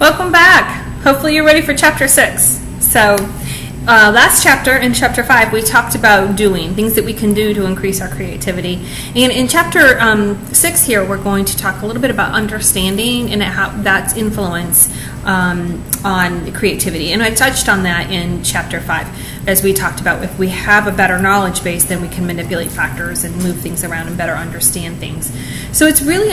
Welcome back. Hopefully you're ready for chapter 6. So last chapter, in chapter 5, we talked about doing, things that we can do to increase our creativity. And in chapter 6 here, we're going to talk a little bit about understanding and how that's influence on creativity. And I touched on that in chapter 5. As we talked about, if we have a better knowledge base, then we can manipulate factors and move things around and better understand things. So it's really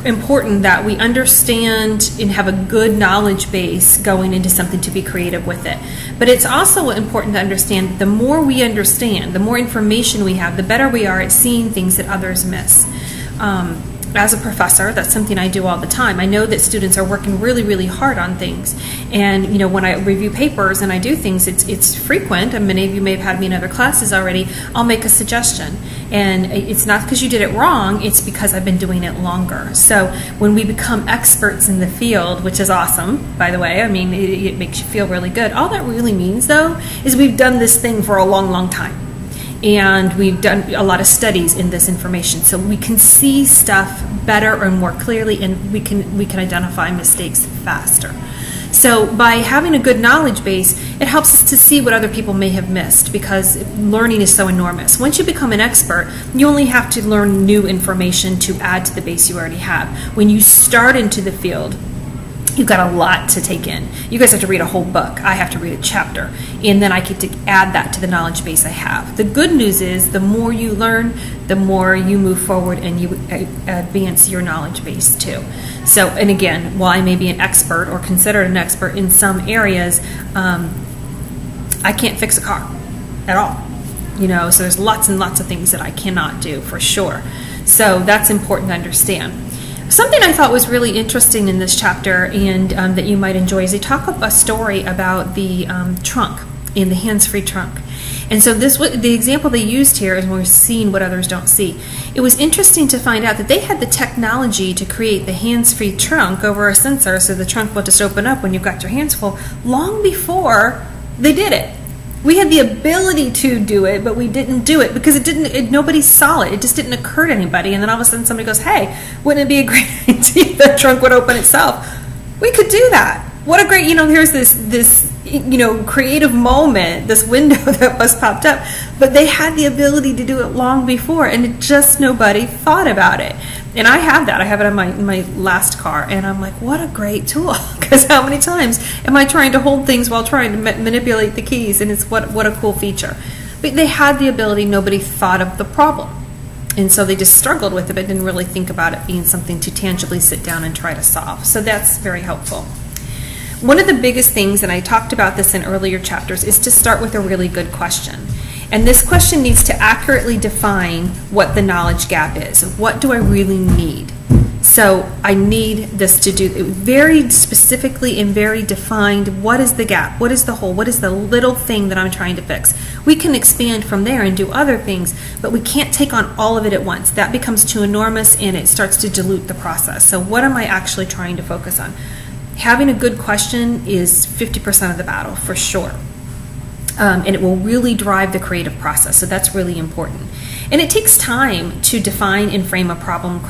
important that we understand and have a good knowledge base going into something to be creative with it. But it's also important to understand that the more we understand, the more information we have, the better we are at seeing things that others miss. As a professor, that's something I do all the time. I know that students are working really, really hard on things. And, you know, when I review papers and I do things, it's frequent, and many of you may have had me in other classes already, I'll make a suggestion. And it's not because you did it wrong, it's because I've been doing it longer. So when we become experts in the field, which is awesome, by the way, I mean, it makes you feel really good. All that really means, though, is we've done this thing for a long, long time. And we've done a lot of studies in this information, so we can see stuff better and more clearly, and we can identify mistakes faster. So by having a good knowledge base, it helps us to see what other people may have missed, because learning is so enormous. Once you become an expert, you only have to learn new information to add to the base you already have. When you start into the field, you've got a lot to take in. You guys have to read a whole book. I have to read a chapter. And then I get to add that to the knowledge base I have. The good news is the more you learn, the more you move forward and you advance your knowledge base too. So, and again, while I may be an expert or considered an expert in some areas, I can't fix a car at all. You know, so there's lots and lots of things that I cannot do for sure. So that's important to understand. Something I thought was really interesting in this chapter and that you might enjoy is they talk about a story about the trunk, in the hands-free trunk. And so the example they used here is when we're seeing what others don't see. It was interesting to find out that they had the technology to create the hands-free trunk over a sensor, so the trunk will just open up when you've got your hands full, long before they did it. We had the ability to do it, but we didn't do it because nobody saw it. It just didn't occur to anybody. And then all of a sudden somebody goes, hey, wouldn't it be a great idea if that trunk would open itself? We could do that. What a great, here's this creative moment, this window that was popped up. But they had the ability to do it long before, and nobody thought about it. And I have that. I have it on my last car, and I'm like, what a great tool. Because how many times am I trying to hold things while trying to manipulate the keys? And it's what a cool feature. But they had the ability. Nobody thought of the problem. And so they just struggled with it, but didn't really think about it being something to tangibly sit down and try to solve. So that's very helpful. One of the biggest things, and I talked about this in earlier chapters, is to start with a really good question. And this question needs to accurately define what the knowledge gap is. What do I really need? So I need this to do very specifically and very defined. What is the gap? What is the hole? What is the little thing that I'm trying to fix? We can expand from there and do other things, but we can't take on all of it at once. That becomes too enormous and it starts to dilute the process. So what am I actually trying to focus on? Having a good question is 50% of the battle for sure. And it will really drive the creative process. So that's really important. And it takes time to define and frame a problem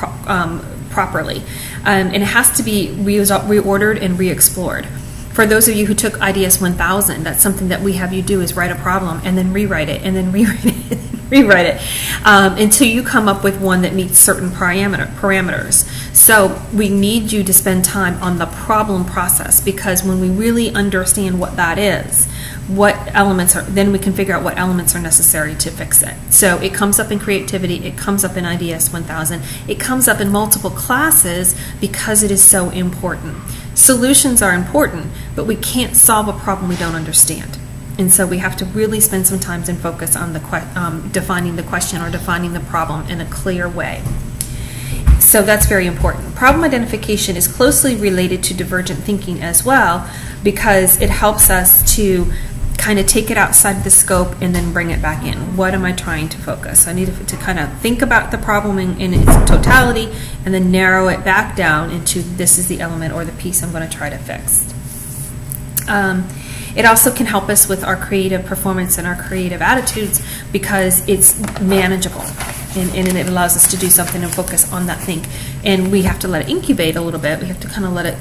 properly. And it has to be reordered and re-explored. For those of you who took IDS 1000, that's something that we have you do is write a problem and then rewrite it and then rewrite it and rewrite it until you come up with one that meets certain parameters. So we need you to spend time on the problem process, because when we really understand what that is, then we can figure out what elements are necessary to fix it. So it comes up in creativity, it comes up in IDS 1000, it comes up in multiple classes because it is so important. Solutions are important, but we can't solve a problem we don't understand. And so we have to really spend some time and focus on defining the question or defining the problem in a clear way. So that's very important. Problem identification is closely related to divergent thinking as well, because it helps us to kind of take it outside the scope and then bring it back in. What am I trying to focus? I need to kind of think about the problem in its totality and then narrow it back down into this is the element or the piece I'm going to try to fix. It also can help us with our creative performance and our creative attitudes because it's manageable and it allows us to do something and focus on that thing. And we have to let it incubate a little bit. We have to kind of let it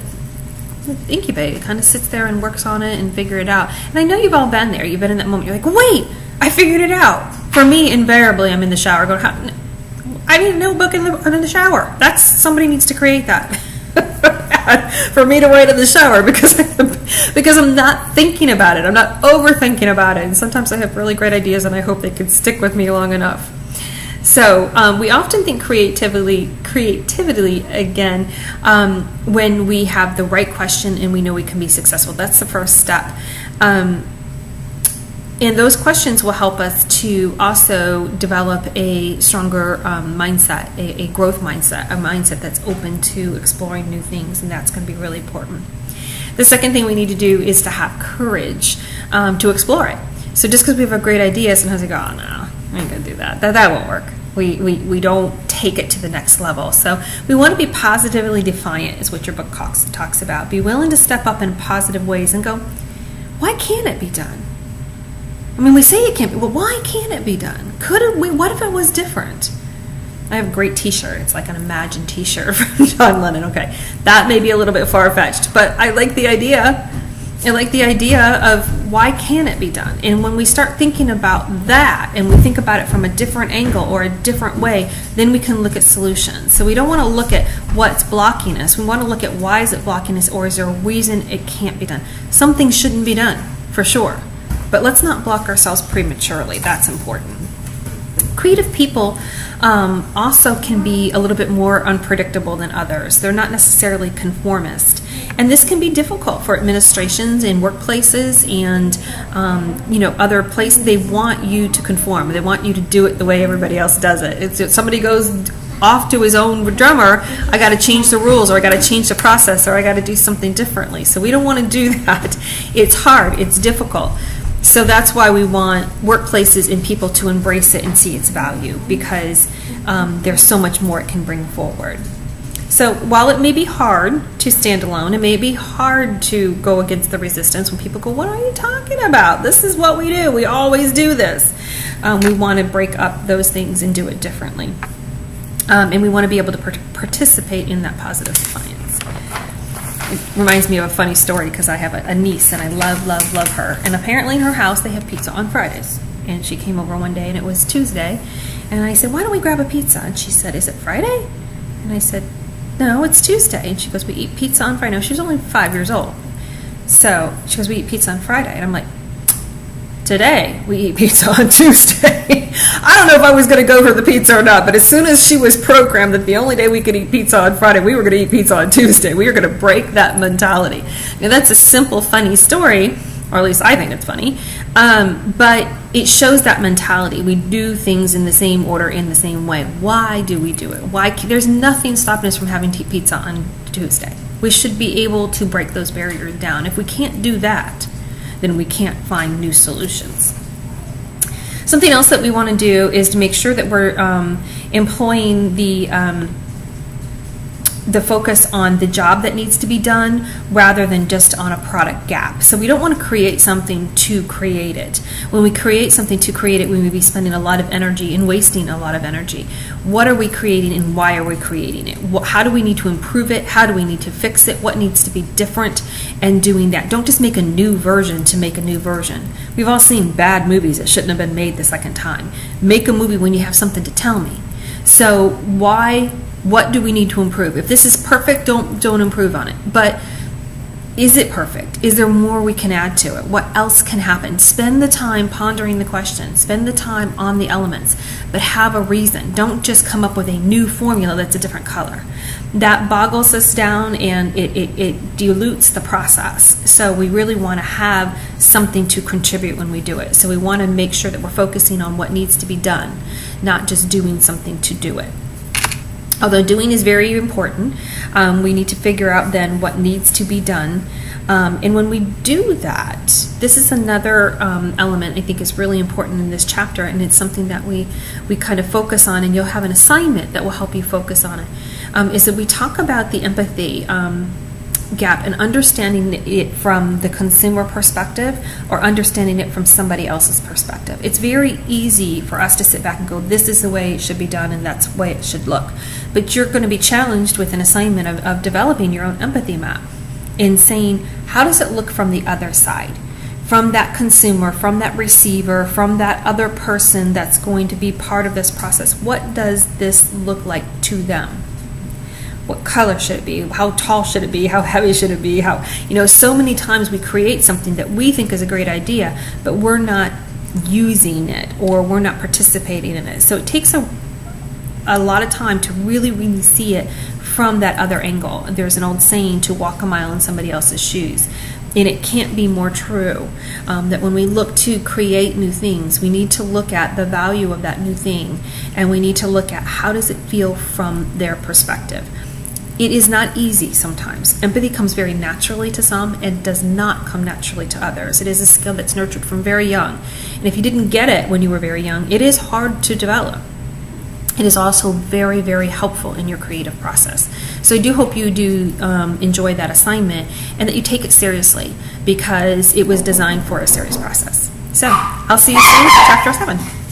incubate. It kind of sits there and works on it and figure it out. And I know you've all been there. You've been in that moment. You're like, wait, I figured it out. For me, invariably, I'm in the shower going, I need a notebook in the shower. Somebody needs to create that. For me to write in the shower because I'm not thinking about it. I'm not overthinking about it. And sometimes I have really great ideas and I hope they can stick with me long enough. So we often think creatively again, when we have the right question and we know we can be successful. That's the first step. And those questions will help us to also develop a stronger mindset, a growth mindset, a mindset that's open to exploring new things, and that's going to be really important. The second thing we need to do is to have courage to explore it. So just because we have a great idea, sometimes we go, oh no, I ain't going to do that. That won't work. We don't take it to the next level. So we want to be positively defiant is what your book talks about. Be willing to step up in positive ways and go, why can't it be done? I mean, we say it can't be. Well, why can't it be done? What if it was different? I have a great t-shirt. It's like an Imagine t-shirt from John Lennon. Okay, that may be a little bit far-fetched, but I like the idea. I like the idea of why can't it be done? And when we start thinking about that and we think about it from a different angle or a different way, then we can look at solutions. So we don't want to look at what's blocking us. We want to look at why is it blocking us, or is there a reason it can't be done? Something shouldn't be done, for sure. But let's not block ourselves prematurely. That's important. Creative people also can be a little bit more unpredictable than others. They're not necessarily conformist. And this can be difficult for administrations and workplaces and other places. They want you to conform. They want you to do it the way everybody else does it. If somebody goes off to his own drummer, I got to change the rules, or I got to change the process, or I got to do something differently. So we don't want to do that. It's hard. It's difficult. So that's why we want workplaces and people to embrace it and see its value, because there's so much more it can bring forward. So while it may be hard to stand alone, it may be hard to go against the resistance when people go, what are you talking about? This is what we do. We always do this. We want to break up those things and do it differently. And we want to be able to participate in that positive defiance. It reminds me of a funny story because I have a niece and I love her. And apparently in her house they have pizza on Fridays. And she came over one day and it was Tuesday. And I said, why don't we grab a pizza? And she said, is it Friday? And I said, no, it's Tuesday. And she goes, we eat pizza on Friday. No, she was only 5 years old. So she goes, we eat pizza on Friday. And I'm like, today we eat pizza on Tuesday. I don't know if I was going to go for the pizza or not, but as soon as she was programmed that the only day we could eat pizza on Friday, we were going to eat pizza on Tuesday. We were going to break that mentality. Now, that's a simple, funny story, or at least I think it's funny, but it shows that mentality. We do things in the same order, in the same way. Why do we do it? There's nothing stopping us from having pizza on Tuesday. We should be able to break those barriers down. If we can't do that, then we can't find new solutions. Something else that we want to do is to make sure that we're employing the focus on the job that needs to be done rather than just on a product gap. So we don't want to create something to create it. When we create something to create it, we may be spending a lot of energy and wasting a lot of energy. What are we creating and why are we creating it? How do we need to improve it? How do we need to fix it? What needs to be different? And doing that. Don't just make a new version to make a new version. We've all seen bad movies that shouldn't have been made the second time. Make a movie when you have something to tell me. So what do we need to improve? If this is perfect, don't improve on it. But is it perfect? Is there more we can add to it? What else can happen? Spend the time pondering the question. Spend the time on the elements, but have a reason. Don't just come up with a new formula that's a different color. That boggles us down and it dilutes the process. So we really want to have something to contribute when we do it. So we want to make sure that we're focusing on what needs to be done, not just doing something to do it. Although doing is very important, we need to figure out then what needs to be done. And when we do that, this is another element I think is really important in this chapter, and it's something that we kind of focus on, and you'll have an assignment that will help you focus on it, is that we talk about the empathy gap and understanding it from the consumer perspective or understanding it from somebody else's perspective. It's very easy for us to sit back and go, this is the way it should be done and that's the way it should look. But you're going to be challenged with an assignment of developing your own empathy map. in saying, how does it look from the other side? From that consumer, from that receiver, from that other person that's going to be part of this process. What does this look like to them? What color should it be? How tall should it be? How heavy should it be? So many times we create something that we think is a great idea, but we're not using it or we're not participating in it. So it takes a lot of time to really, really see it from that other angle. There's an old saying, to walk a mile in somebody else's shoes. And it can't be more true, that when we look to create new things, we need to look at the value of that new thing, and we need to look at how does it feel from their perspective. It is not easy sometimes. Empathy comes very naturally to some and does not come naturally to others. It is a skill that's nurtured from very young. And if you didn't get it when you were very young, it is hard to develop. It is also very, very helpful in your creative process. So I do hope you do enjoy that assignment and that you take it seriously, because it was designed for a serious process. So I'll see you soon for Chapter 7.